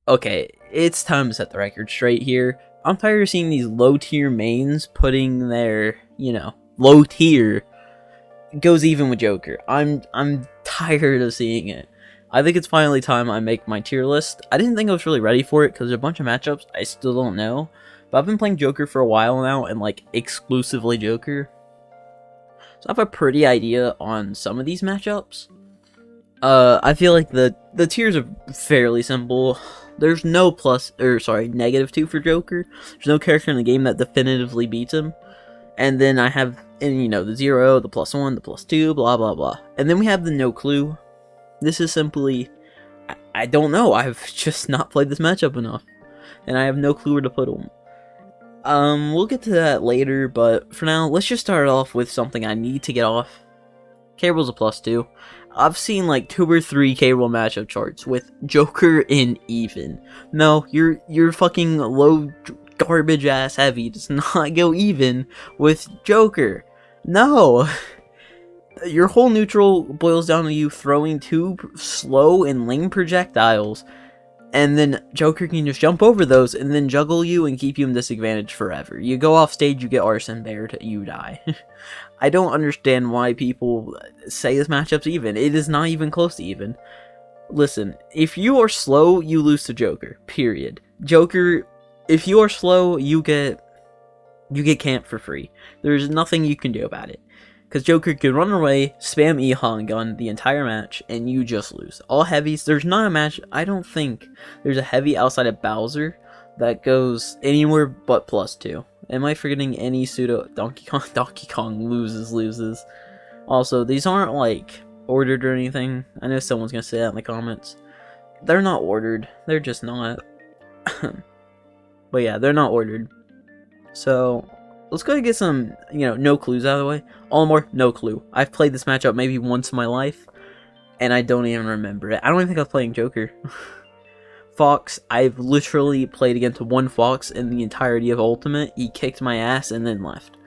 Okay, it's time to set the record straight here. I'm tired of seeing these low tier mains putting their, low tier goes even with Joker. I'm tired of seeing it. I think it's finally time I make my tier list. I didn't think I was really ready for it because there's a bunch of matchups I still don't know. But I've been playing Joker for a while now and like exclusively Joker. So I have a pretty idea on some of these matchups. I feel like the tiers are fairly simple. There's no -2 for Joker. There's no character in the game that definitively beats him. And then I have, the 0, the +1, the +2, blah blah blah. And then we have the no clue. This is simply, I don't know. I've just not played this matchup enough, and I have no clue where to put them. We'll get to that later, but for now, let's just start off with something I need to get off. K-Rool's a +2. I've seen like 2 or 3 K-Rool matchup charts with Joker in even. No, your fucking low garbage ass heavy does not go even with Joker. No. Your whole neutral boils down to you throwing 2 slow and lame projectiles, and then Joker can just jump over those and then juggle you and keep you in disadvantage forever. You go off stage, you get arson bared, you die. I don't understand why people say this matchup's even. It is not even close to even. Listen, if you are slow, you lose to Joker. Period. Joker, if you are slow, you get camped for free. There's nothing you can do about it. Because Joker can run away, spam E-Hon gun the entire match, and you just lose. All heavies, there's not a match, I don't think there's a heavy outside of Bowser that goes anywhere but +2. Am I forgetting any pseudo Donkey Kong? Donkey Kong loses. Also, these aren't like ordered or anything. I know someone's gonna say that in the comments. They're not ordered, they're just not. But yeah, they're not ordered. So let's go and get some, no clues out of the way. Olimar, no clue. I've played this matchup maybe once in my life, and I don't even remember it. I don't even think I was playing Joker. Fox, I've literally played against one Fox in the entirety of Ultimate. He kicked my ass and then left.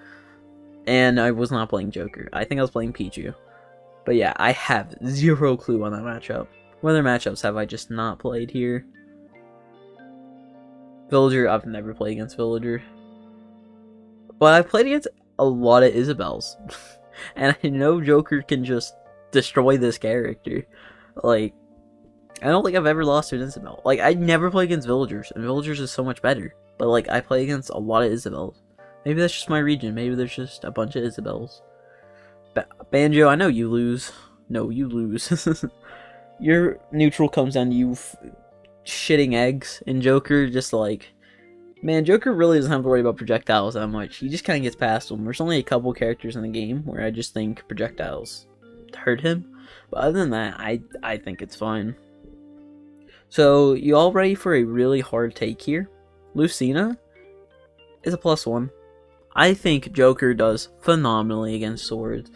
And I was not playing Joker. I think I was playing Pichu. But yeah, I have 0 clue on that matchup. What other matchups have I just not played here? Villager, I've never played against Villager. But I've played against a lot of Isabels. And I know Joker can just destroy this character. Like, I don't think I've ever lost to an Isabel. Like, I never play against Villagers, and Villagers is so much better. But, like, I play against a lot of Isabels. Maybe that's just my region. Maybe there's just a bunch of Isabels. Banjo, I know you lose. No, you lose. Your neutral comes down to you shitting eggs, and Joker just, like... Man, Joker really doesn't have to worry about projectiles that much. He just kind of gets past them. There's only a couple characters in the game where I just think projectiles hurt him. But other than that, I think it's fine. So, you all ready for a really hard take here? Lucina is a +1. I think Joker does phenomenally against swords.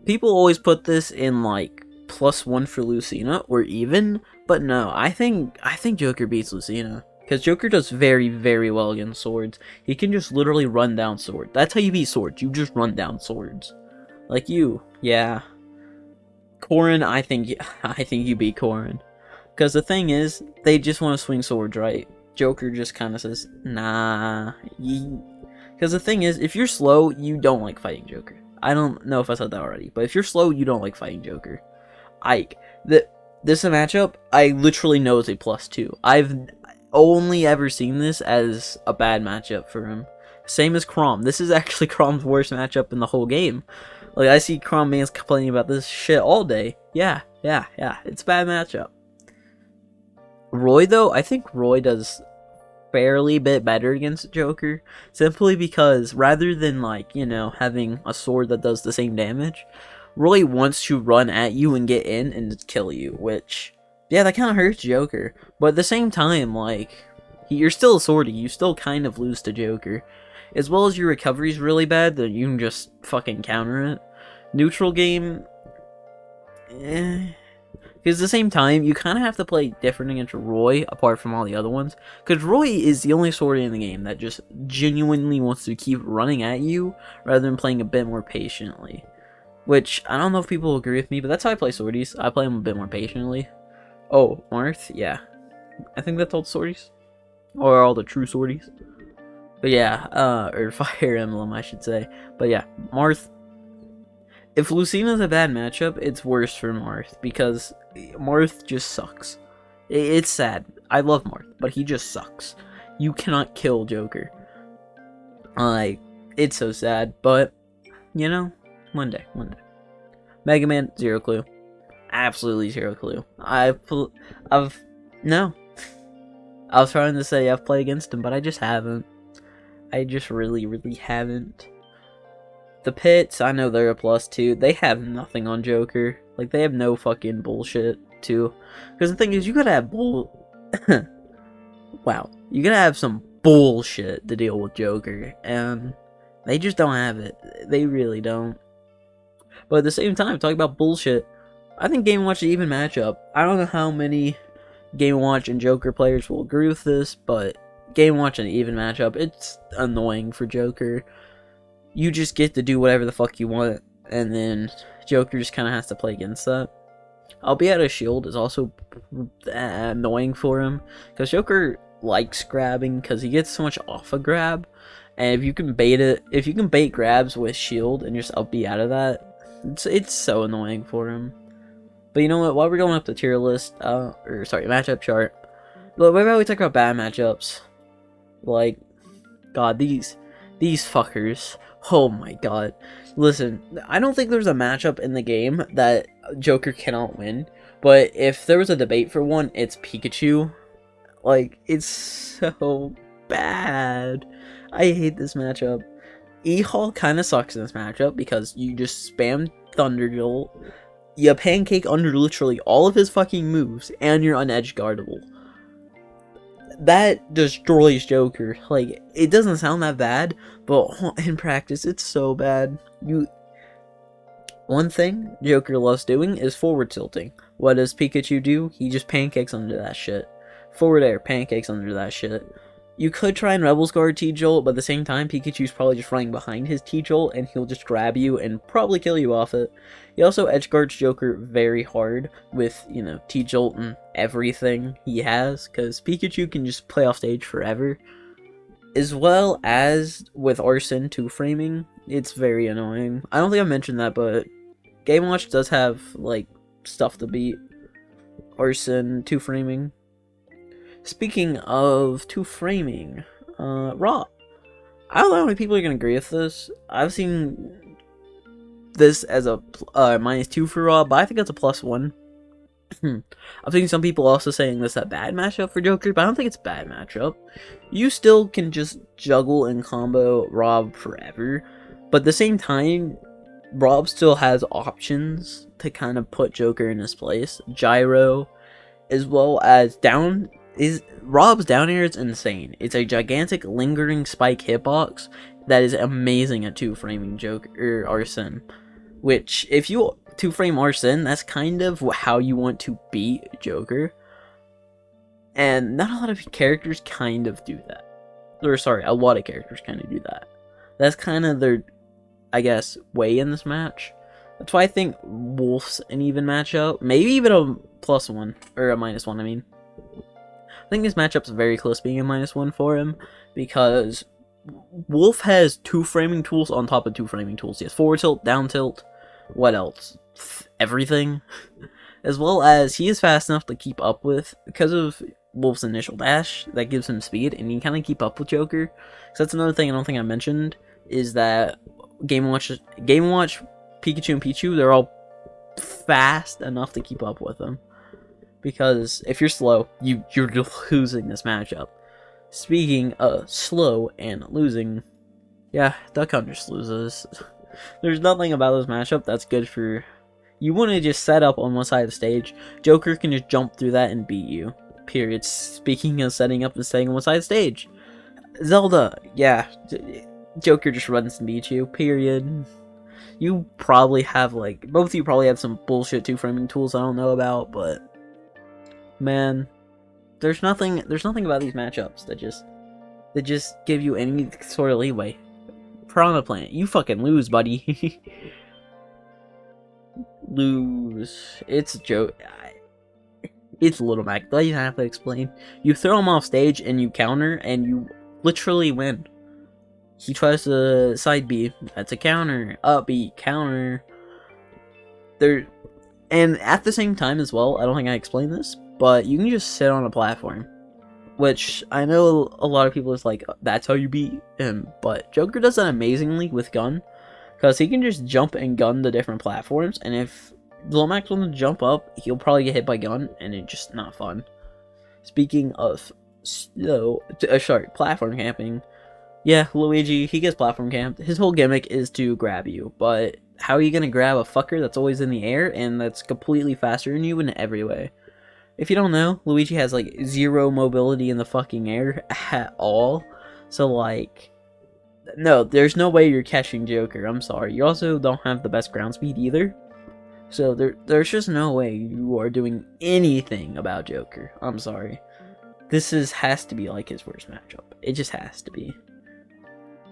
People always put this in like +1 for Lucina or even, but no, I think Joker beats Lucina. Because Joker does very, very well against swords. He can just literally run down swords. That's how you beat swords. You just run down swords. Like you. Yeah. Corrin, I think you beat Corrin. Because the thing is, they just want to swing swords, right? Joker just kind of says, nah. Because the thing is, if you're slow, you don't like fighting Joker. I don't know if I said that already. But if you're slow, you don't like fighting Joker. This matchup, I literally know is a +2. I've only ever seen this as a bad matchup for him. Same as Chrom. This is actually Chrom's worst matchup in the whole game. Like, I see Chrom mans complaining about this shit all day. Yeah, it's a bad matchup. Roy, though, I think Roy does fairly bit better against Joker. Simply because, rather than, like, having a sword that does the same damage, Roy wants to run at you and get in and kill you, which... yeah, that kind of hurts Joker, but at the same time, like, you're still a swordy, you still kind of lose to Joker. As well as your recovery's really bad, that you can just fucking counter it. Neutral game, because at the same time, you kind of have to play different against Roy, apart from all the other ones. Because Roy is the only swordy in the game that just genuinely wants to keep running at you, rather than playing a bit more patiently. Which, I don't know if people agree with me, but that's how I play swordies. I play them a bit more patiently. Oh, Marth? Yeah. I think that's all the swordies. Or all the true swordies. But yeah, or Fire Emblem, I should say. But yeah, Marth. If Lucina's a bad matchup, it's worse for Marth, because Marth just sucks. It's sad. I love Marth, but he just sucks. You cannot kill Joker. Like, it's so sad, but, you know, one day. Mega Man, zero clue. Absolutely zero clue. No. I was trying to say I've played against him, but I just haven't. I just really haven't. The Pits, I know they're a +2. They have nothing on Joker. Like, they have no fucking bullshit, too. Because the thing is, you gotta have wow. You gotta have some bullshit to deal with Joker. And they just don't have it. They really don't. But at the same time, talking about bullshit, I think Game & Watch is an even matchup. I don't know how many Game & Watch and Joker players will agree with this, but Game & Watch an even matchup. It's annoying for Joker. You just get to do whatever the fuck you want, and then Joker just kind of has to play against that. Albeit a shield is also annoying for him, because Joker likes grabbing, because he gets so much off a grab, and if you can bait grabs with shield and just be out of that, it's so annoying for him. But you know what, while we're going up the tier list, matchup chart, what about we talk about bad matchups? Like, god, these fuckers. Oh my god. Listen, I don't think there's a matchup in the game that Joker cannot win, but if there was a debate for one, it's Pikachu. Like, it's so bad. I hate this matchup. E-Hall kind of sucks in this matchup because you just spam Thunder Jolt, you pancake under literally all of his fucking moves, and you're unedge guardable. That destroys Joker. Like, it doesn't sound that bad, but in practice, it's so bad. One thing Joker loves doing is forward tilting. What does Pikachu do? He just pancakes under that shit. Forward air, pancakes under that shit. You could try and Rebels Guard T-Jolt, but at the same time, Pikachu's probably just running behind his T-Jolt, and he'll just grab you and probably kill you off it. He also edge guards Joker very hard with, you know, T-Jolt and everything he has, because Pikachu can just play off stage forever. As well as with Arson 2-framing, it's very annoying. I don't think I mentioned that, but Game & Watch does have, like, stuff to beat Arson 2-framing. Speaking of 2-framing, R.O.B. I don't know how many people are going to agree with this. I've seen this as a -2 for R.O.B, but I think it's a +1. I've seen some people also saying this is a bad matchup for Joker, but I don't think it's a bad matchup. You still can just juggle and combo R.O.B forever, but at the same time, R.O.B still has options to kind of put Joker in his place. Gyro, as well as R.O.B's down air is insane. It's a gigantic lingering spike hitbox that is amazing at 2-framing Joker or Arson. Which, if you 2-frame Arson, that's kind of how you want to beat Joker. And not a lot of characters kind of do that. Or sorry, a lot of characters kind of do that. That's kind of their, I guess, way in this match. That's why I think Wolf's an even matchup. Maybe even a +1, or a -1, I mean. I think this matchup's very close being a -1 for him, because Wolf has 2-framing tools on top of 2-framing tools. He has forward tilt, down tilt, what else? Everything. As well as he is fast enough to keep up with, because of Wolf's initial dash, that gives him speed, and he can kind of keep up with Joker. So that's another thing I don't think I mentioned, is that Game & Watch, Pikachu and Pichu, they're all fast enough to keep up with him. Because if you're slow, you're losing this matchup. Speaking of slow and losing, yeah, Duck Hunt just loses. There's nothing about this matchup that's good for... You want to just set up on one side of the stage. Joker can just jump through that and beat you. Period. Speaking of setting up and staying on one side of the stage. Zelda, yeah. Joker just runs and beats you. Period. You probably have, like... Both of you probably have some bullshit 2-framing tools I don't know about, but... Man, there's nothing about these matchups that just give you any sort of leeway. Piranha Plant, you fucking lose, buddy. Lose. It's a joke. It's Little Mac. Do I even have to explain? You throw him off stage and you counter and you literally win. He tries to side B. That's a counter. Up B. Counter. And at the same time as well, I don't think I explained this, but you can just sit on a platform. Which, I know a lot of people is like, that's how you beat him. But Joker does that amazingly with gun. Because he can just jump and gun the different platforms. And if Lomax wants to jump up, he'll probably get hit by gun. And it's just not fun. Speaking of platform camping. Yeah, Luigi, he gets platform camped. His whole gimmick is to grab you. But how are you going to grab a fucker that's always in the air and that's completely faster than you in every way? If you don't know, Luigi has like 0 mobility in the fucking air at all. So like, no, there's no way you're catching Joker. I'm sorry. You also don't have the best ground speed either. So there's just no way you are doing anything about Joker. I'm sorry. This has to be like his worst matchup. It just has to be.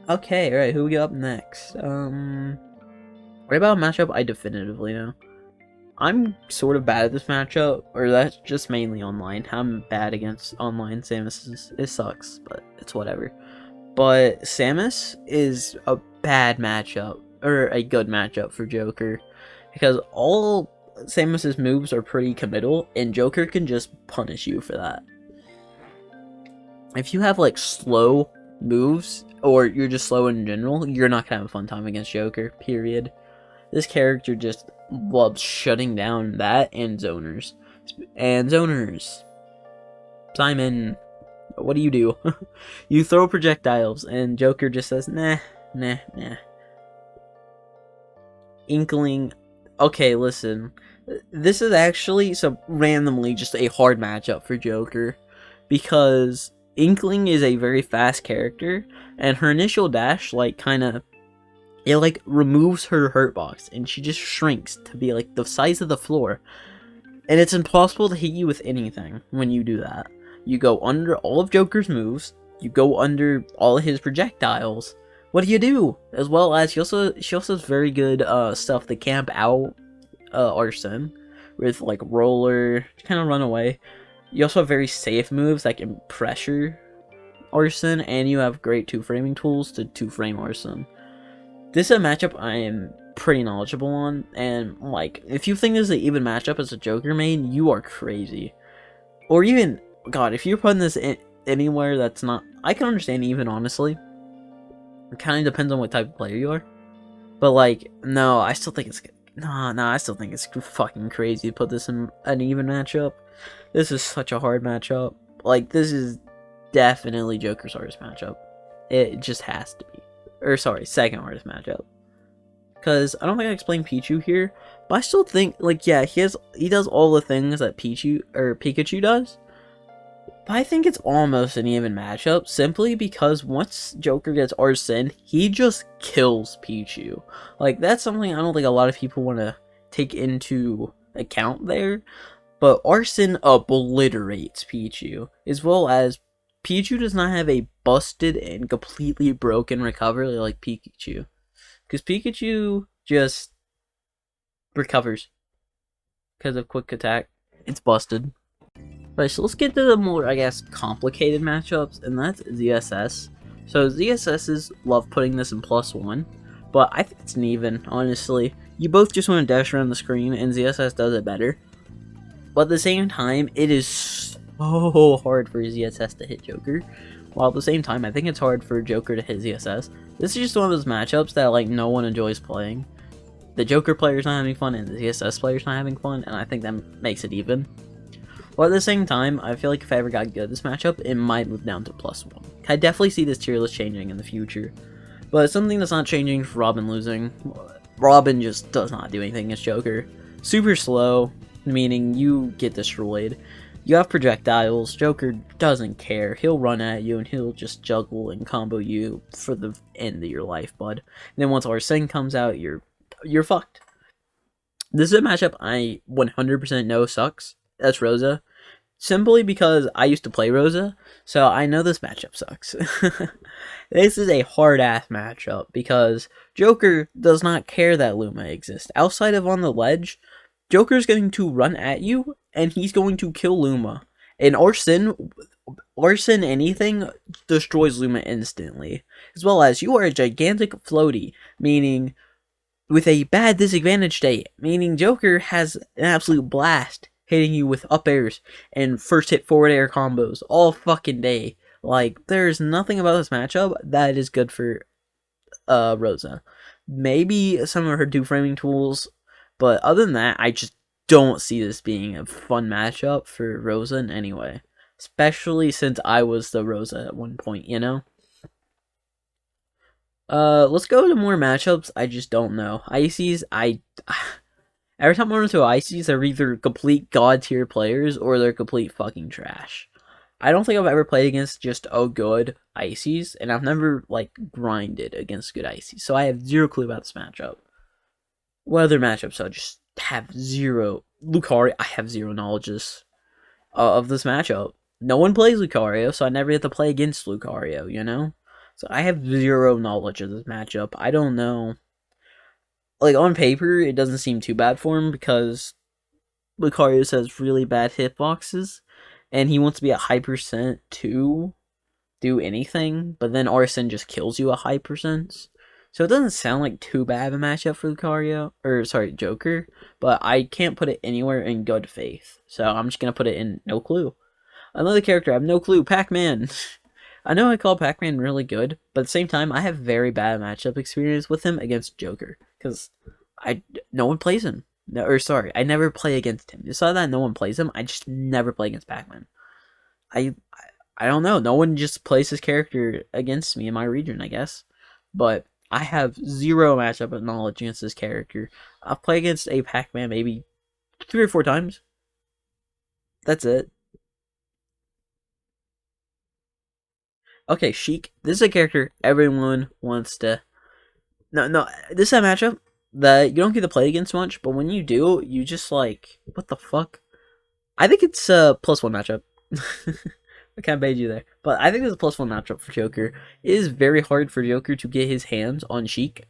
Okay, alright, who we got up next? Right about a matchup I definitively know. I'm sort of bad at this matchup, or that's just mainly online. I'm bad against online Samus. It sucks, but it's whatever. But Samus is a bad matchup, or a good matchup for Joker, because all Samus's moves are pretty committal, and Joker can just punish you for that. If you have like slow moves, or you're just slow in general, you're not gonna have a fun time against Joker, period. This character just loves shutting down that and zoners. Simon, what do? You throw projectiles and Joker just says, nah. Inkling, okay, listen. This is actually randomly just a hard matchup for Joker. Because Inkling is a very fast character, and her initial dash, like, it like removes her hurt box and she just shrinks to be like the size of the floor, and it's impossible to hit you with anything when you do that. You go under all of Joker's moves, you go under all of his projectiles. What do? As well as she also has very good stuff to camp out Arson with like roller to kind of run away. You also have very safe moves that can pressure Arson, and you have great 2-framing tools to 2-frame Arson. This is a matchup I am pretty knowledgeable on, and like, if you think this is an even matchup as a Joker main, you are crazy. Or even, God, if you're putting this anywhere that's not, I can understand even, honestly. It kind of depends on what type of player you are. But like, no, I still think it's, I still think it's fucking crazy to put this in an even matchup. This is such a hard matchup. Like, this is definitely Joker's hardest matchup. It just has to be. Or sorry, second hardest matchup. Because I don't think I explained Pichu here, but I still think, like, yeah, he does all the things that Pikachu does. But I think it's almost an even matchup, simply because once Joker gets Arson, he just kills Pichu. Like, that's something I don't think a lot of people want to take into account there. But Arson obliterates Pichu, as well as Pichu does not have a busted and completely broken recovery like Pikachu. Because Pikachu just recovers because of quick attack. It's busted. Right, so let's get to the more, I guess, complicated matchups, and that's ZSS. So ZSS's love putting this in +1, but I think it's an even, honestly. You both just want to dash around the screen, and ZSS does it better. But at the same time, it is so hard for ZSS to hit Joker, while at the same time, I think it's hard for Joker to hit ZSS. This is just one of those matchups that, like, no one enjoys playing. The Joker player's not having fun, and the ZSS player's not having fun, and I think that makes it even. But at the same time, I feel like if I ever got good at this matchup, it might move down to +1. I definitely see this tier list changing in the future. But something that's not changing for Robin losing. Robin just does not do anything against Joker. Super slow, meaning you get destroyed. You have projectiles, Joker doesn't care. He'll run at you and he'll just juggle and combo you for the end of your life, bud. And then once Arsene comes out, you're fucked. This is a matchup I 100% know sucks. That's Rosa. Simply because I used to play Rosa, so I know this matchup sucks. This is a hard-ass matchup because Joker does not care that Luma exists. Outside of on the ledge, Joker's going to run at you and he's going to kill Luma. And Arson anything destroys Luma instantly. As well as you are a gigantic floaty, meaning with a bad disadvantage state, meaning Joker has an absolute blast hitting you with up airs and first hit forward air combos all fucking day. Like, there's nothing about this matchup that is good for Rosa. Maybe some of her two-framing tools, but other than that, I just don't see this being a fun matchup for Rosa in any way. Especially since I was the Rosa at one point, you know? Let's go to more matchups I just don't know. Ices, every time I run into Ices, they're either complete god tier players or they're complete fucking trash. I don't think I've ever played against just a good Ices, and I've never, like, grinded against good Ices, so I have zero clue about this matchup. What other matchups I just have zero... Lucario, I have zero knowledge of this matchup. No one plays Lucario, so I never get to play against Lucario, you know? So I have zero knowledge of this matchup. I don't know. Like, on paper, it doesn't seem too bad for him because Lucario has really bad hitboxes, and he wants to be at high percent to do anything, but then Arson just kills you at high percents. So it doesn't sound like too bad of a matchup for Lucario, or sorry, Joker, but I can't put it anywhere in good faith. So I'm just going to put it in no clue. Another character I have no clue, Pac-Man. I know I call Pac-Man really good, but at the same time, I have very bad matchup experience with him against Joker, because no one plays him. No, or sorry, I never play against him. You saw that no one plays him, I just never play against Pac-Man. I don't know, no one just plays his character against me in my region, I guess. But I have zero matchup knowledge against this character. I've played against a Pac-Man maybe 3 or 4 times. That's it. Okay, Sheik. This is a character everyone wants to... No, this is a matchup that you don't get to play against much, but when you do, you just like... What the fuck? I think it's a +1 matchup. I kind of baited you there. But I think it's a +1 matchup for Joker. It is very hard for Joker to get his hands on Sheik.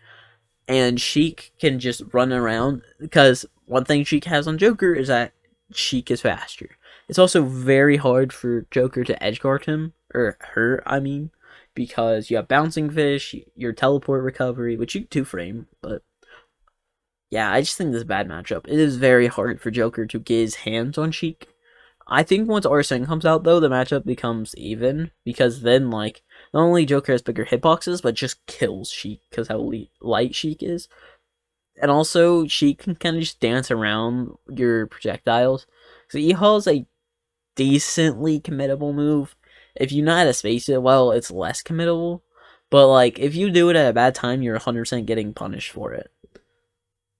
And Sheik can just run around, because one thing Sheik has on Joker is that Sheik is faster. It's also very hard for Joker to edgeguard him, or her, I mean, because you have Bouncing Fish, your teleport recovery, which you 2-frame, but yeah, I just think this is a bad matchup. It is very hard for Joker to get his hands on Sheik. I think once Arsene comes out, though, the matchup becomes even, because then, like, not only Joker has bigger hitboxes, but just kills Sheik, because how light Sheik is. And also, Sheik can kind of just dance around your projectiles. So E-Haul is a decently committable move. If you know how to space it well, it's less committable. But, like, if you do it at a bad time, you're 100% getting punished for it.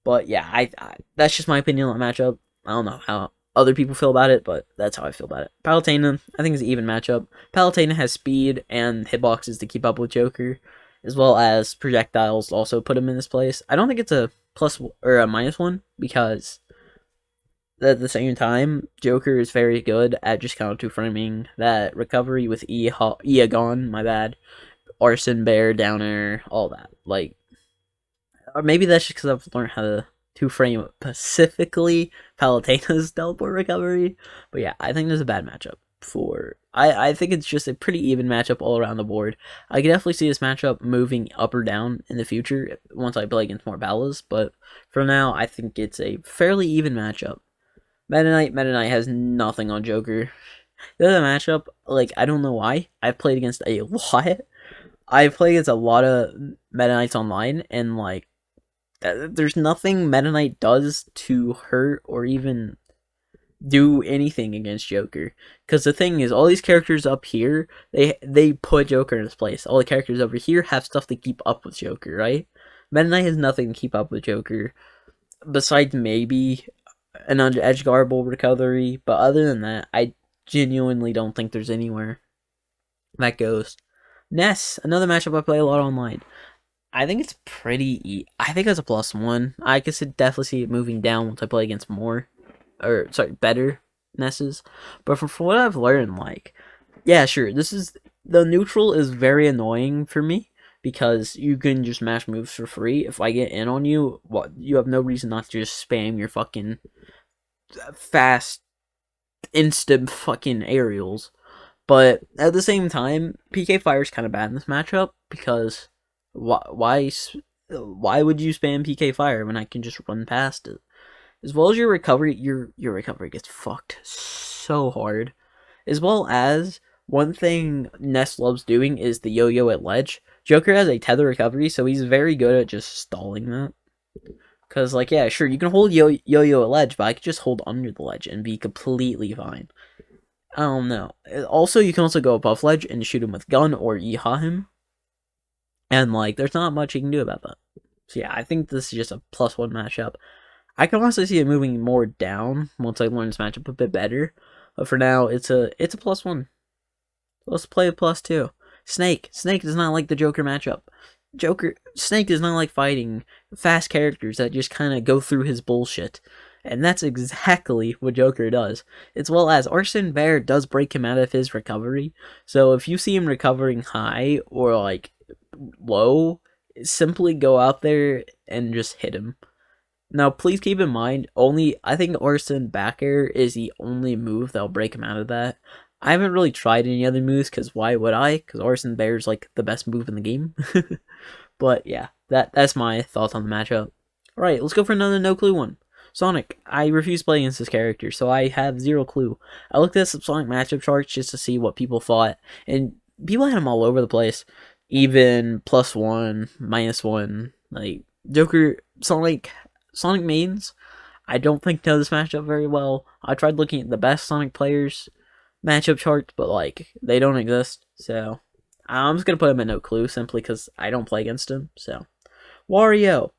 But, yeah, I that's just my opinion on the matchup. I don't know how other people feel about it, but that's how I feel about it. Palutena, I think, is an even matchup. Palutena has speed and hitboxes to keep up with Joker, as well as projectiles to also put him in this place. I don't think it's a plus or a -1, because at the same time, Joker is very good at just kind of 2-framing that recovery with Eagon, my bad, Arson, Bear, Downer, all that. Like, or maybe that's just because I've learned how to 2-frame specifically Palutena's teleport recovery. But yeah, I think there's a bad matchup for... I think it's just a pretty even matchup all around the board. I can definitely see this matchup moving up or down in the future once I play against more battles, but for now, I think it's a fairly even matchup. Meta Knight has nothing on Joker. The other matchup, like, I don't know why. I've played against a lot. I've played against a lot of Meta Knights online, and, like, there's nothing Meta Knight does to hurt or even do anything against Joker. Because the thing is, all these characters up here, they put Joker in his place. All the characters over here have stuff to keep up with Joker, right? Meta Knight has nothing to keep up with Joker, besides maybe an edge guardable recovery. But other than that, I genuinely don't think there's anywhere that goes. Ness, another matchup I play a lot online. I think it's pretty... I think it's a +1. I could definitely see it moving down once I play against better Nesses. But from what I've learned, like, yeah, sure, the neutral is very annoying for me, because you can just mash moves for free. If I get in on you, you have no reason not to just spam your fucking fast instant fucking aerials. But at the same time, PK Fire is kind of bad in this matchup because why would you spam PK Fire when I can just run past it? As well as your recovery, your recovery gets fucked so hard. As well as one thing Ness loves doing is the yo-yo at ledge. Joker has a tether recovery, so he's very good at just stalling that. Because, like, yeah, sure, you can hold yo-yo at ledge, but I could just hold under the ledge and be completely fine. I don't know. Also, you can also go above ledge and shoot him with gun or E-ha him. And, like, there's not much you can do about that. So, yeah, I think this is just a +1 matchup. I can honestly see it moving more down once I learn this matchup a bit better. But for now, it's a +1. Let's play a +2. Snake does not like the Joker matchup. Snake does not like fighting fast characters that just kind of go through his bullshit. And that's exactly what Joker does. As well as Arsene Bear does break him out of his recovery. So if you see him recovering high or like low, simply go out there and just hit him. Now, please keep in mind, I think Arsene back air is the only move that'll break him out of that. I haven't really tried any other moves, because why would I? Because Arsene Bear is, like, the best move in the game. But, yeah, that's my thoughts on the matchup. Alright, let's go for another no clue one. Sonic. I refuse to play against this character, so I have 0 clue. I looked at some Sonic matchup charts just to see what people thought, and people had him all over the place. Even +1, -1, like, Joker, Sonic mains, I don't think know this matchup very well. I tried looking at the best Sonic players matchup charts, but like they don't exist. So I'm just gonna put him at no clue simply because I don't play against him. So Wario,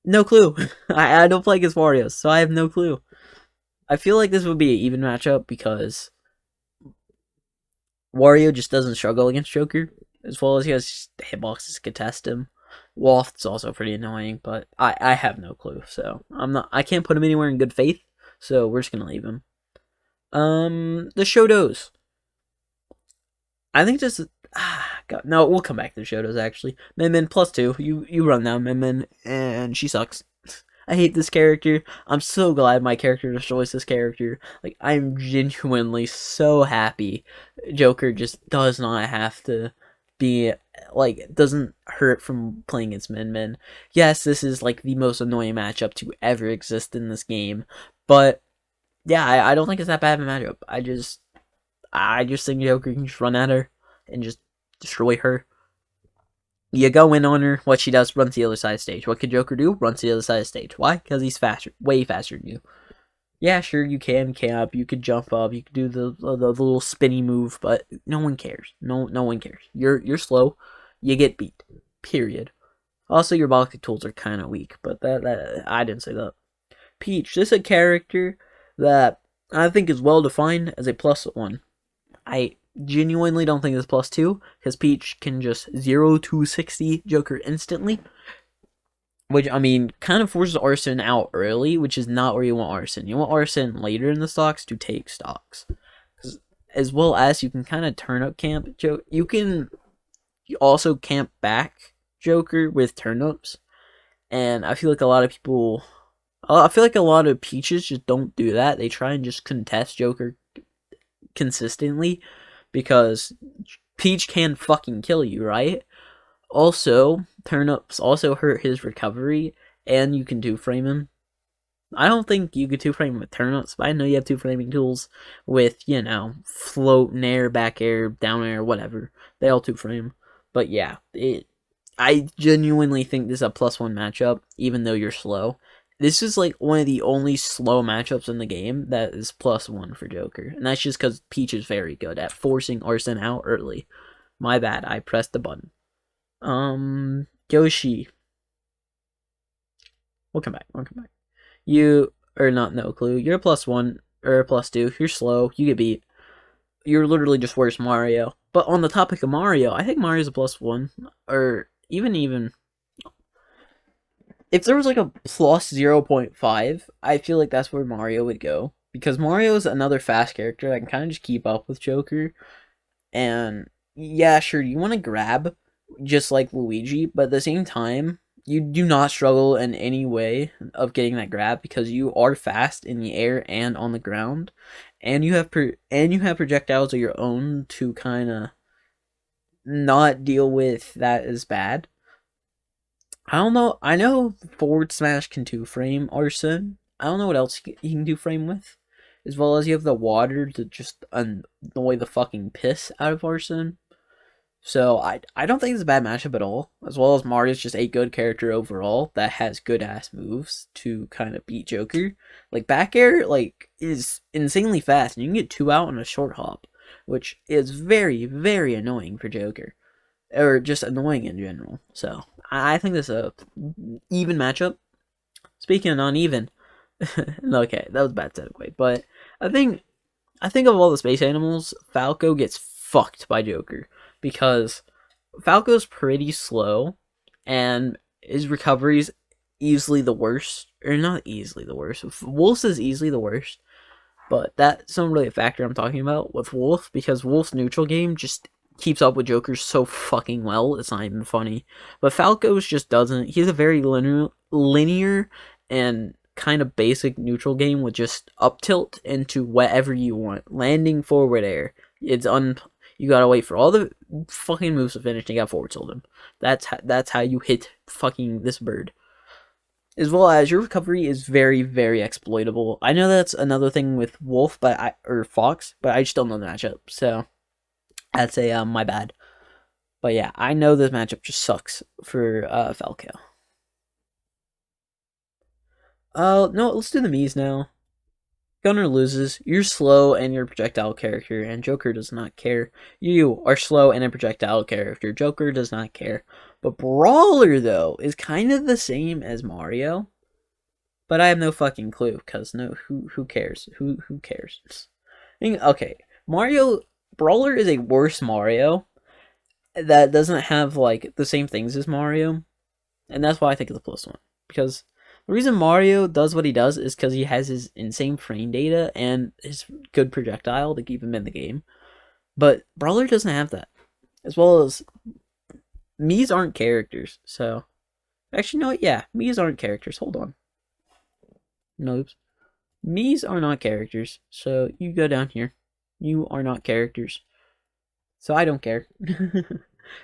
no clue. I don't play against Wario, so I have no clue. I feel like this would be an even matchup because Wario just doesn't struggle against Joker, as well as he has hitboxes to contest him. Waft's also pretty annoying, but I have no clue, so I can't put him anywhere in good faith, so we're just gonna leave him. The Shotos. I think this is God, no, we'll come back to the Shotos actually. Min +2. You run now, Min, and she sucks. I hate this character. I'm so glad my character destroys this character. Like, I'm genuinely so happy Joker just does not have to be, like, doesn't hurt from playing against Min. Yes, this is, like, the most annoying matchup to ever exist in this game. But, yeah, I don't think it's that bad of a matchup. I just think Joker can just run at her and just destroy her. You go in on her, what she does, runs to the other side of the stage. What could Joker do? Runs to the other side of the stage. Why? Because he's faster, way faster than you. Yeah, sure, you can camp, you could jump up, you could do the little spinny move, but no one cares. No one cares. You're slow, you get beat. Period. Also, your blocking tools are kind of weak, but that I didn't say that. Peach, this is a character that I think is well defined as a +1. I genuinely don't think it's +2, because Peach can just 0 to 60 Joker instantly. Which, I mean, kind of forces Arsene out early, which is not where you want Arsene. You want Arsene later in the stocks to take stocks. As well as you can kind of turn up camp Joker. You can also camp back Joker with turnips. And I feel like a lot of people... I feel like a lot of Peaches just don't do that. They try and just contest Joker consistently. Because Peach can fucking kill you, right? Also, turnips also hurt his recovery, and you can 2-frame him. I don't think you could 2-frame him with turnips, but I know you have 2-framing tools with, you know, float, nair, back air, down air, whatever. They all 2-frame. But yeah, I genuinely think this is a +1 matchup, even though you're slow. This is like one of the only slow matchups in the game that is +1 for Joker. And that's just because Peach is very good at forcing Arsene out early. My bad, I pressed the button. Yoshi. We'll come back. You are not no clue. You're a +1 or a +2. You're slow. You get beat. You're literally just worse Mario. But on the topic of Mario, I think Mario's a +1. Or even if there was like a +0.5, I feel like that's where Mario would go. Because Mario is another fast character that can kind of just keep up with Joker. And yeah, sure, you want to grab just like Luigi, but at the same time, you do not struggle in any way of getting that grab because you are fast in the air and on the ground, and you have projectiles of your own to kind of not deal with that as bad. I don't know. I know forward smash can two frame Arson. I don't know what else he can do frame with. As well as you have the water to just annoy the fucking piss out of Arson. So I don't think it's a bad matchup at all. As well as Mario's just a good character overall that has good ass moves to kind of beat Joker. Like back air is insanely fast and you can get 2 out on a short hop, which is very, very annoying for Joker. Or just annoying in general. So I think this is a even matchup. Speaking of uneven, okay, that was a bad segue, but I think of all the space animals, Falco gets fucked by Joker because Falco's pretty slow and his recovery's easily the worst, or not easily the worst. Wolf's is easily the worst, but that's not really a factor I'm talking about with Wolf because Wolf's neutral game just keeps up with Joker so fucking well, it's not even funny. But Falco's just doesn't. He's a very linear and kind of basic neutral game with just up tilt into whatever you want. Landing, forward air. You gotta wait for all the fucking moves to finish and you gotta forward tilt him. That's how you hit fucking this bird. As well as your recovery is very, very exploitable. I know that's another thing with Wolf, or Fox, but I just don't know the matchup, so that's my bad. But yeah, I know this matchup just sucks for Falco. No, let's do the Mii's now. Gunner loses. You're slow and you're a projectile character, and Joker does not care. You are slow and a projectile character. Joker does not care. But Brawler, though, is kind of the same as Mario. But I have no fucking clue, because who cares? Who cares? Okay, Brawler is a worse Mario that doesn't have, the same things as Mario. And that's why I think it's a +1. Because the reason Mario does what he does is because he has his insane frame data and his good projectile to keep him in the game. But Brawler doesn't have that. As well as Mii's aren't characters, so... Actually, no, yeah, Mii's aren't characters. Hold on. Nope. Mii's are not characters, so you go down here. You are not characters. So I don't care.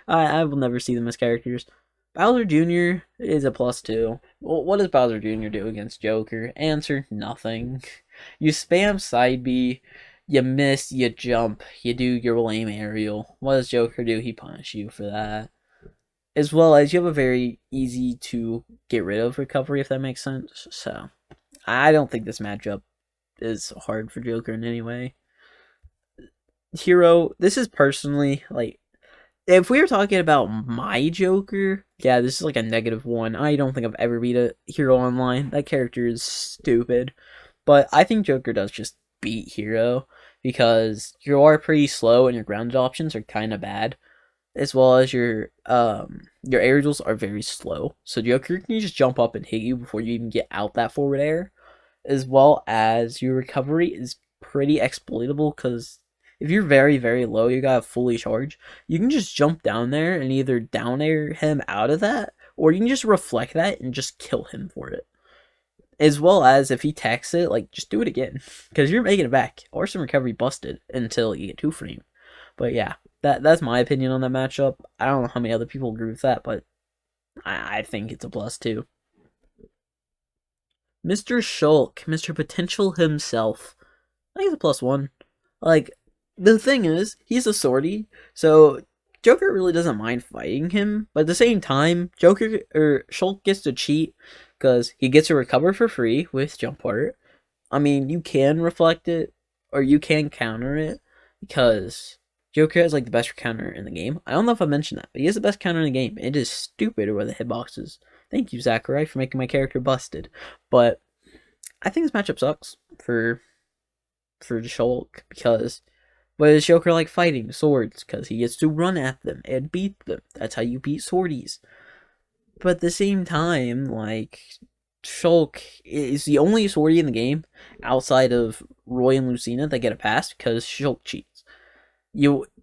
I will never see them as characters. Bowser Jr. is a +2. Well, what does Bowser Jr. do against Joker? Answer, nothing. You spam side B, you miss, you jump, you do your lame aerial. What does Joker do? He punishes you for that. As well as you have a very easy to get rid of recovery, if that makes sense. So, I don't think this matchup is hard for Joker in any way. Hero, this is personally, if we were talking about my Joker, yeah, this is a -1. I don't think I've ever beat a Hero online. That character is stupid. But I think Joker does just beat Hero, because you are pretty slow and your grounded options are kind of bad. As well as your aerials are very slow. So Joker can just jump up and hit you before you even get out that forward air. As well as your recovery is pretty exploitable, because if you're very, very low, you gotta fully charge, you can just jump down there and either down air him out of that, or you can just reflect that and just kill him for it. As well as if he techs it, just do it again, because you're making it back. Or some recovery busted until you get 2 frame. But yeah, that's my opinion on that matchup. I don't know how many other people agree with that, but I think it's a +2. Mr. Shulk, Mr. Potential himself, I think it's a +1. The thing is, he's a swordy, so Joker really doesn't mind fighting him, but at the same time, Shulk gets to cheat, because he gets to recover for free with Jump Art. I mean, you can reflect it, or you can counter it, because Joker has the best counter in the game. I don't know if I mentioned that, but he has the best counter in the game. It is stupid where the hitboxes. Thank you, Zachary, for making my character busted. But I think this matchup sucks for Shulk, because what is Joker like fighting swords? Because he gets to run at them and beat them. That's how you beat swordies. But at the same time, Shulk is the only swordy in the game outside of Roy and Lucina that get a pass, because Shulk cheats.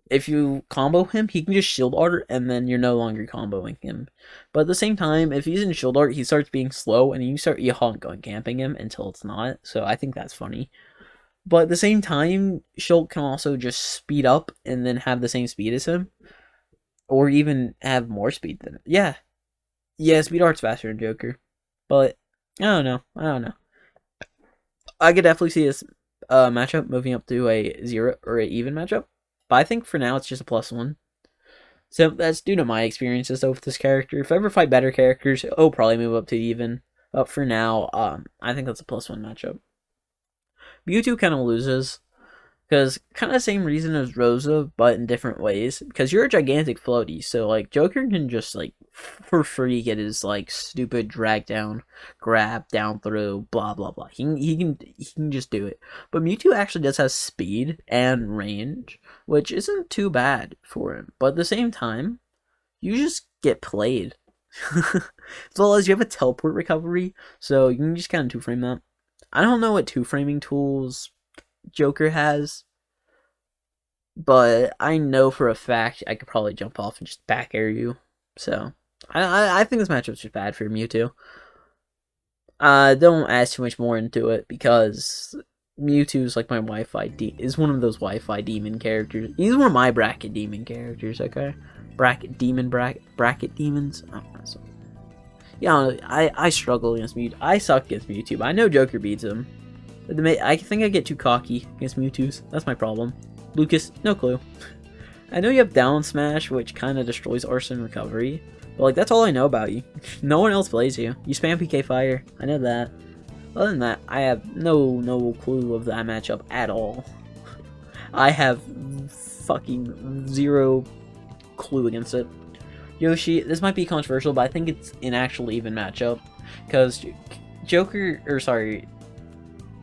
if you combo him, he can just shield art, and then you're no longer comboing him. But at the same time, if he's in shield art, he starts being slow, and you start going camping him until it's not. So I think that's funny. But at the same time, Shulk can also just speed up and then have the same speed as him, or even have more speed than it. Yeah, speed art's faster than Joker, but I don't know. I could definitely see this matchup moving up to a 0 or an even matchup. But I think for now it's just a +1. So that's due to my experiences though with this character. If I ever fight better characters, it'll probably move up to even. But for now, I think that's a +1 matchup. Mewtwo kind of loses. Because kind of the same reason as Rosa, but in different ways. Because you're a gigantic floaty, so like Joker can just like for free get his like stupid drag down, grab down through, blah blah blah. He can just do it. But Mewtwo actually does have speed and range, which isn't too bad for him. But at the same time, you just get played. As well as you have a teleport recovery, so you can just kind of 2-frame that. I don't know what 2-framing tools Joker has, but I know for a fact I could probably jump off and just back air you. So I think this matchup's just bad for Mewtwo. Don't ask too much more into it because Mewtwo's like my Wi-Fi is one of those Wi-Fi demon characters. He's one of my bracket demon characters. Okay, bracket demons. Yeah, I struggle against Mewtwo. I suck against Mewtwo, but I know Joker beats him. I think I get too cocky against Mewtwo's. That's my problem. Lucas, no clue. I know you have down smash, which kind of destroys arson recovery. But like, that's all I know about you. No one else plays you. You spam PK fire. I know that. Other than that, I have no clue of that matchup at all. I have fucking 0 clue against it. Yoshi, this might be controversial, but I think it's an actual even matchup. Because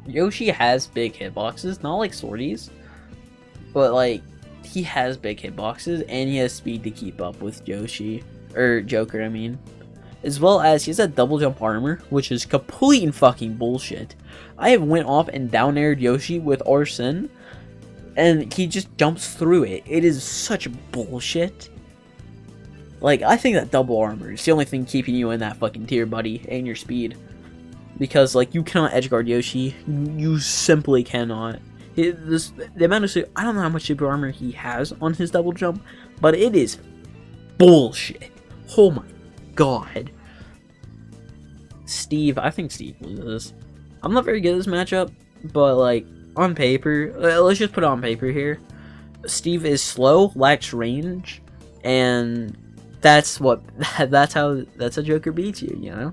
Yoshi has big hitboxes, not like Swordy's, but like he has big hitboxes and he has speed to keep up with Joker, I mean. As well as he has that double jump armor, which is complete and fucking bullshit. I have went off and down aired Yoshi with Arson, and he just jumps through it. It is such bullshit. Like, I think that double armor is the only thing keeping you in that fucking tier, buddy, and your speed. Because, like, you cannot edgeguard Yoshi. You simply cannot. The amount of... I don't know how much super armor he has on his double jump, but it is bullshit. Oh my god. Steve, I think Steve loses. I'm not very good at this matchup, but, like, on paper... let's just put it on paper here. Steve is slow, lacks range, and that's how Joker beats you, you know?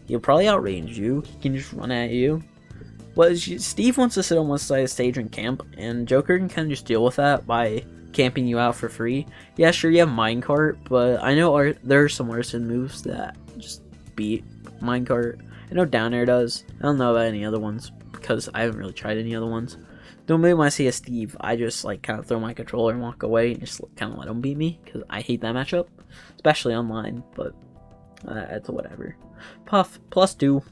He'll probably outrange you. He can just run at you. Well, Steve wants to sit on one side of the stage and camp, and Joker can kind of just deal with that by camping you out for free. Yeah, sure, you have Minecart, but I know there are some arson moves that just beat Minecart. I know Down Air does. I don't know about any other ones, because I haven't really tried any other ones. Don't maybe when I see a Steve, I just like kind of throw my controller and walk away and just kind of let him beat me, because I hate that matchup, especially online, but it's whatever. Puff, +2.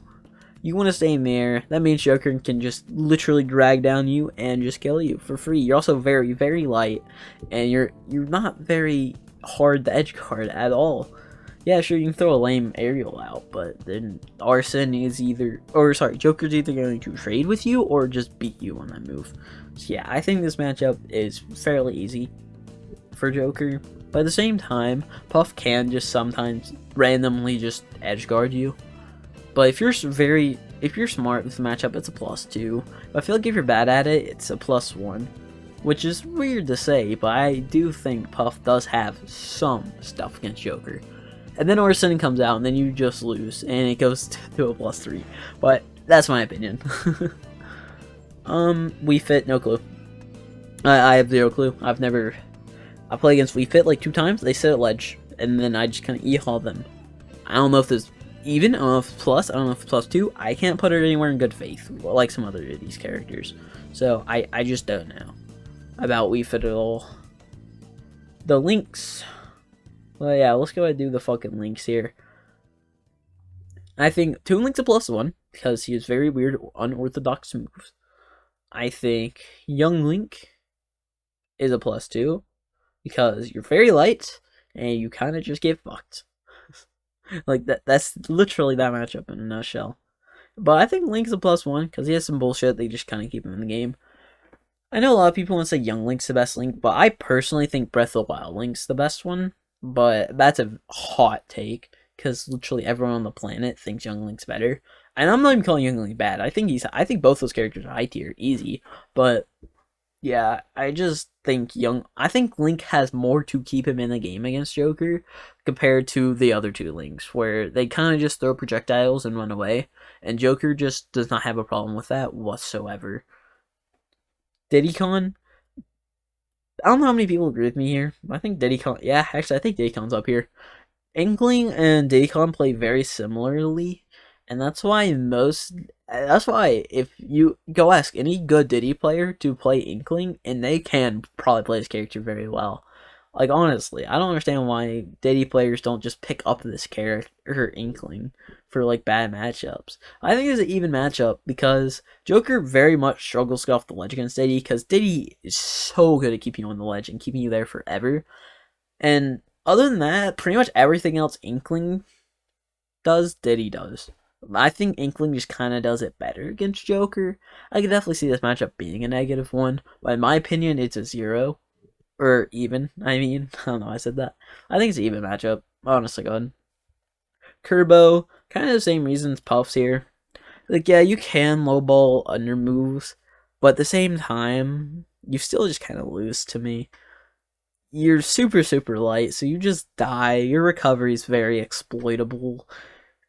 You want to stay in the air. That means Joker can just literally drag down you and just kill you for free. You're also very, very light, and you're not very hard to edge guard at all. Yeah, sure, you can throw a lame aerial out, but then Joker's either going to trade with you or just beat you on that move. So yeah, I think this matchup is fairly easy for Joker. But at the same time, Puff can just sometimes randomly just edge guard you. But if you're smart with the matchup, it's a +2. But I feel like if you're bad at it, it's a +1. Which is weird to say, but I do think Puff does have some stuff against Joker. And then Orson comes out, and then you just lose, and it goes to a +3. But that's my opinion. Wii Fit, no clue. I have 0 clue. I play against Wii Fit like 2 times. They sit at ledge, and then I just kind of e-haul them. I don't know if this even, I don't know if it's plus, I don't know if it's +2. I can't put it anywhere in good faith, like some other of these characters. So I just don't know about Wii Fit at all. The links. Well, yeah, let's go ahead and do the fucking links here. I think Toon Link's a +1 because he has very weird, unorthodox moves. I think Young Link is a +2 because you're very light and you kind of just get fucked. Like that's literally that matchup in a nutshell. But I think Link's a +1 because he has some bullshit. They just kind of keep him in the game. I know a lot of people want to say Young Link's the best Link, but I personally think Breath of the Wild Link's the best one. But that's a hot take because literally everyone on the planet thinks Young Link's better. And I'm not even calling Young Link bad. I think both those characters are high tier, easy. But yeah, I just think I think Link has more to keep him in the game against Joker compared to the other two Links, where they kind of just throw projectiles and run away, and Joker just does not have a problem with that whatsoever. Diddy Kong, I don't know how many people agree with me here. I think Diddy Kong, yeah, actually, I think Diddy Kong's up here. Inkling and Diddy Kong play very similarly, and that's why if you go ask any good Diddy player to play Inkling, and they can probably play his character very well. Like, honestly, I don't understand why Diddy players don't just pick up this character, Inkling, for, like, bad matchups. I think it's an even matchup because Joker very much struggles to get off the ledge against Diddy because Diddy is so good at keeping you on the ledge and keeping you there forever. And other than that, pretty much everything else Inkling does, Diddy does. I think Inkling just kind of does it better against Joker. I could definitely see this matchup being a -1, but in my opinion, it's a 0. Or even, I mean, I don't know, I said that. I think it's an even matchup, honestly, God. Kirby, kind of the same reasons Puff's here. Like, yeah, you can lowball under moves, but at the same time, you still just kind of lose to me. You're super, super light, so you just die. Your recovery is very exploitable.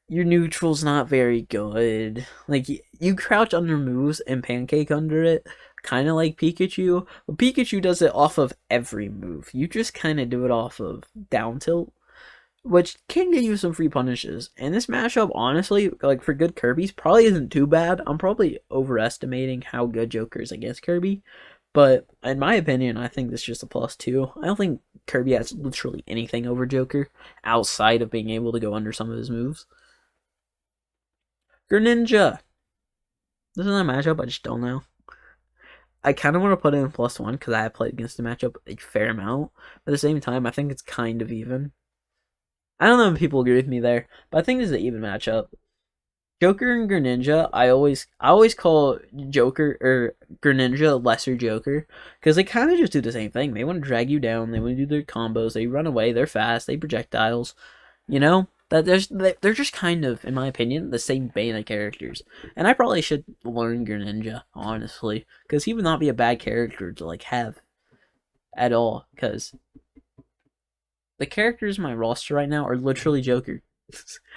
Your neutral's not very good. Like, you crouch under moves and pancake under it, kind of like Pikachu, but Pikachu does it off of every move. You just kind of do it off of down tilt, which can get you some free punishes. And this mashup, honestly, like for good Kirby's, probably isn't too bad. I'm probably overestimating how good Joker is against Kirby, but in my opinion, I think this is just a +2. I don't think Kirby has literally anything over Joker outside of being able to go under some of his moves. Greninja. This is not a matchup, I just don't know. I kind of want to put it in +1 because I have played against the matchup a fair amount. But at the same time, I think it's kind of even. I don't know if people agree with me there, but I think this is an even matchup. Joker and Greninja, I always call Joker or Greninja lesser Joker because they kind of just do the same thing. They want to drag you down. They want to do their combos. They run away. They're fast. They projectiles. You know, that they're just kind of, in my opinion, the same vein of characters. And I probably should learn Greninja, honestly, because he would not be a bad character to like have at all. Because the characters in my roster right now are literally Joker.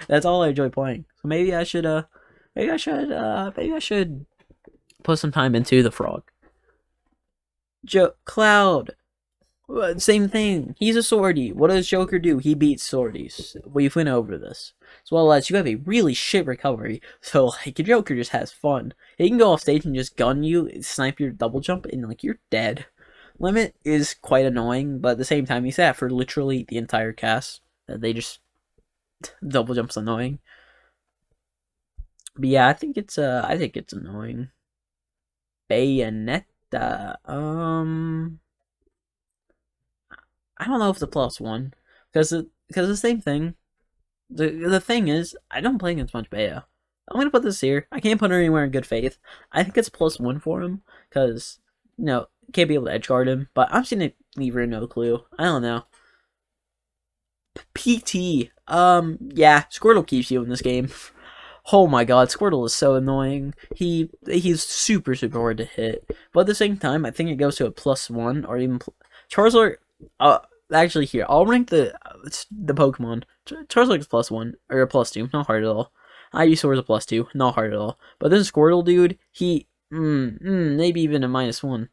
That's all I enjoy playing. So maybe I should put some time into the frog. Cloud. Same thing. He's a swordy. What does Joker do? He beats swordies. We've went over this. As well as you have a really shit recovery. So like Joker just has fun. He can go off stage and just gun you, snipe your double jump, and like you're dead. Limit is quite annoying, but at the same time he's that for literally the entire cast. That they just double jump's annoying. But yeah, I think it's annoying. Bayonetta. I don't know if it's a +1 because the same thing. The thing is, I don't play against much Baya. I'm gonna put this here. I can't put her anywhere in good faith. I think it's +1 for him because can't be able to edge guard him. But I'm seeing it leave her no clue. I don't know. PT. Yeah, Squirtle keeps you in this game. Oh my god, Squirtle is so annoying. He's super super hard to hit. But at the same time, I think it goes to a +1 or even Charizard. Actually, here I'll rank the Pokemon. Charizard is +1 or a +2, not hard at all. Ivysaur is a +2, not hard at all. But this Squirtle dude, he maybe even a -1.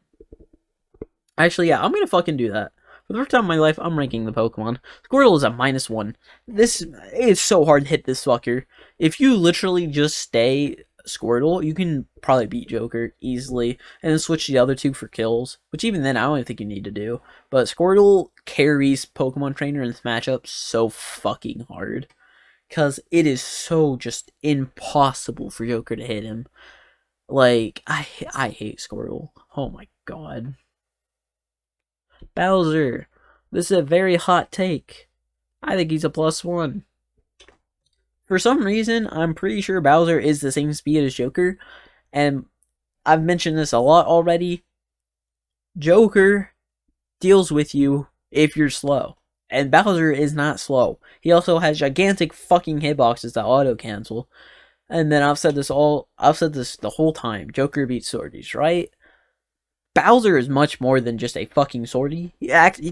Actually, yeah, I'm gonna fucking do that. For the first time in my life, I'm ranking the Pokemon. Squirtle is a -1. This is so hard to hit this fucker. If you literally just stay Squirtle, you can probably beat Joker easily, and then switch the other two for kills, which even then I don't even think you need to do. But Squirtle carries Pokemon Trainer in this matchup so fucking hard, because it is so just impossible for Joker to hit him. Like, I hate Squirtle. Oh my god. Bowser. This is a very hot take. I think he's a +1. For some reason, I'm pretty sure Bowser is the same speed as Joker, and I've mentioned this a lot already. Joker deals with you if you're slow, and Bowser is not slow. He also has gigantic fucking hitboxes that auto cancel. And then I've said this the whole time. Joker beats swordies, right? Bowser is much more than just a fucking swordie.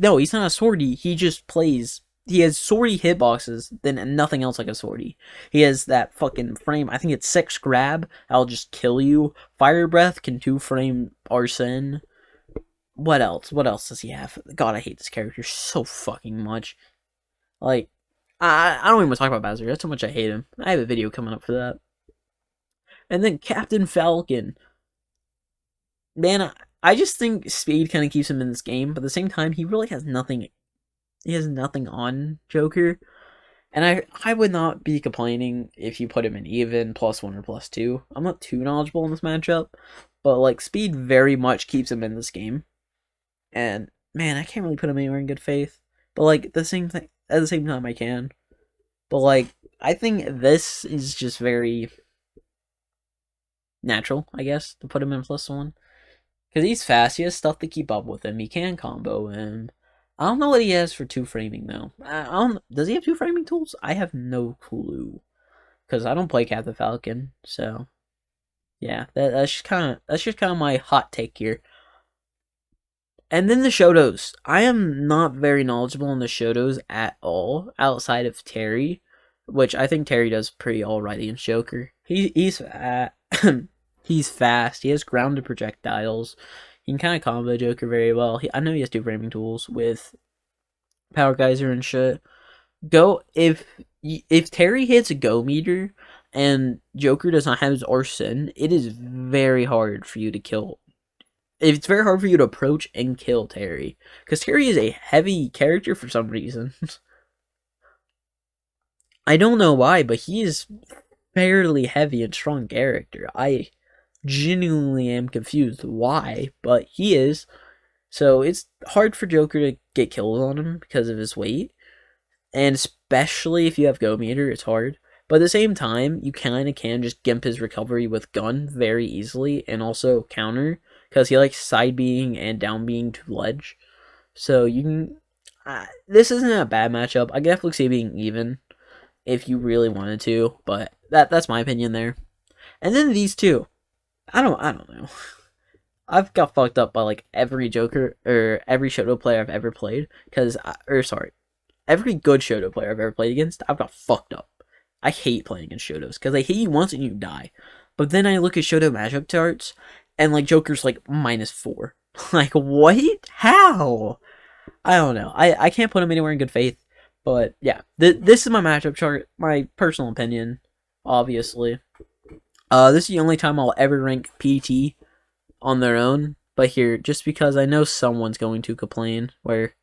No, he's not a swordie. He just plays. He has swordie hitboxes than nothing else like a swordie. He has that fucking frame. I think it's 6 grab. I'll just kill you. Fire breath can 2 frame arson. What else? What else does he have? God, I hate this character so fucking much. Like, I don't even want to talk about Bowser. That's how much I hate him. I have a video coming up for that. And then Captain Falcon. Man, I just think speed kind of keeps him in this game, but at the same time, he really has nothing. He has nothing on Joker. And I would not be complaining if you put him in even, +1 or +2. I'm not too knowledgeable in this matchup, but like speed very much keeps him in this game. And man, I can't really put him anywhere in good faith. But like at the same time I can. But like I think this is just very natural, I guess, to put him in +1. Because he's fast, he has stuff to keep up with him, he can combo him. I don't know what he has for 2 framing though. Does he have 2 framing tools? I have no clue. Because I don't play Captain Falcon, so yeah, that's just kind of my hot take here. And then the Shotos. I am not very knowledgeable in the Shotos at all, outside of Terry, which I think Terry does pretty alright in Joker. He's he's fast. He has grounded projectiles. He can kind of combo Joker very well. I know he has 2 framing tools with Power Geyser and shit. If Terry hits a go meter and Joker does not have his arson, it is very hard for you to kill. It's very hard for you to approach and kill Terry. Because Terry is a heavy character for some reason. I don't know why, but he is fairly heavy and strong character. I genuinely am confused why, but he is. So it's hard for Joker to get kills on him because of his weight. And especially if you have Go Meter, it's hard. But at the same time, you kind of can just gimp his recovery with gun very easily and also counter. Because he likes side being and down being to ledge. So you can... this isn't a bad matchup. I could definitely see it being even if you really wanted to. But that's my opinion there. And then these two. I don't know. I've got fucked up by like every Joker or every Shoto player I've ever played. Every good Shoto player I've ever played against, I've got fucked up. I hate playing against Shotos because they hit you once and you die. But then I look at Shoto matchup charts and like Joker's like -4. Like what? How? I don't know. I can't put him anywhere in good faith. But yeah, this is my matchup chart. My personal opinion, obviously. This is the only time I'll ever rank PT on their own. But here, just because I know someone's going to complain, where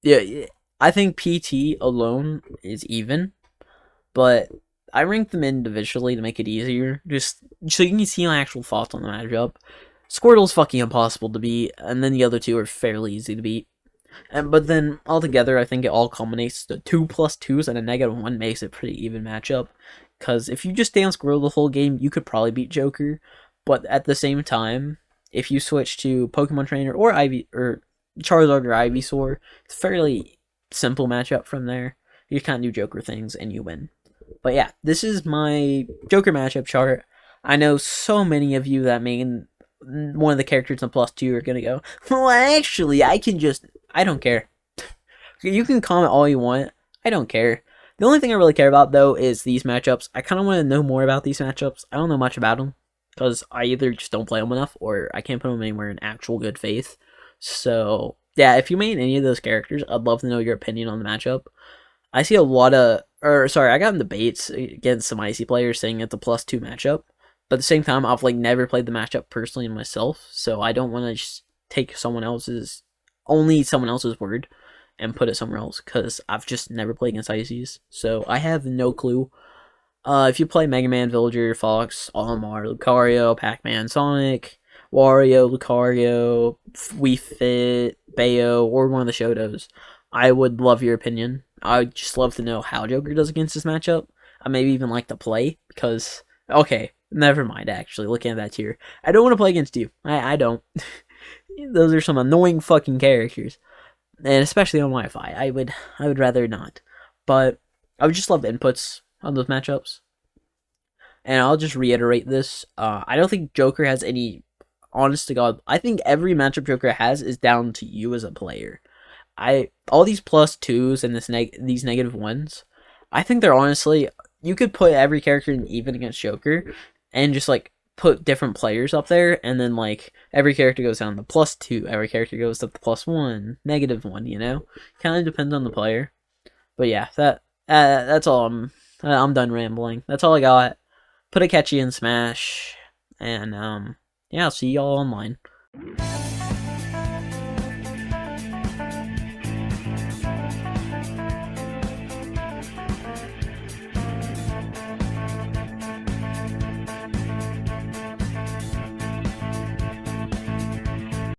yeah, I think PT alone is even, but I ranked them individually to make it easier, just so you can see my actual thoughts on the matchup. Squirtle's fucking impossible to beat, and then the other two are fairly easy to beat. But then, altogether, I think it all culminates to 2 + 2s and a -1 makes it a pretty even matchup. Because if you just stay on Squirtle the whole game, you could probably beat Joker. But at the same time, if you switch to Pokemon Trainer or Charizard or Ivysaur, it's a fairly simple matchup from there. You kind of do Joker things and you win. But yeah, this is my Joker matchup chart. I know so many of you that main one of the characters in +2 are gonna go, well, actually, I don't care. You can comment all you want. I don't care. The only thing I really care about, though, is these matchups. I kind of want to know more about these matchups. I don't know much about them, because I either just don't play them enough, or I can't put them anywhere in actual good faith. So, yeah, if you main any of those characters, I'd love to know your opinion on the matchup. I see a lot of... I got in debates against some icy players saying it's a +2 matchup. But at the same time, I've, never played the matchup personally myself, so I don't want to just take only someone else's word and put it somewhere else, because I've just never played against Ices, so I have no clue. If you play Mega Man, Villager, Fox, Olimar, Lucario, Pac-Man, Sonic, Wario, Lucario, Wii Fit, Bayo, or one of the Shotos, I would love your opinion. I'd just love to know how Joker does against this matchup. I maybe even like to play, because, okay, never mind, actually, looking at that tier. I don't want to play against you. I don't. Those are some annoying fucking characters. And especially on Wi-Fi. I would rather not. But I would just love inputs on those matchups. And I'll just reiterate this. I don't think Joker has any, honest to God, I think every matchup Joker has is down to you as a player. All these +2s and these -1s, I think they're honestly, you could put every character in even against Joker and just like put different players up there, and then like every character goes down to +2, every character goes up to +1, -1, you know? Kind of depends on the player. But yeah, that's all. I'm done rambling. That's all I got. Put a catchy in Smash, and yeah, I'll see y'all online.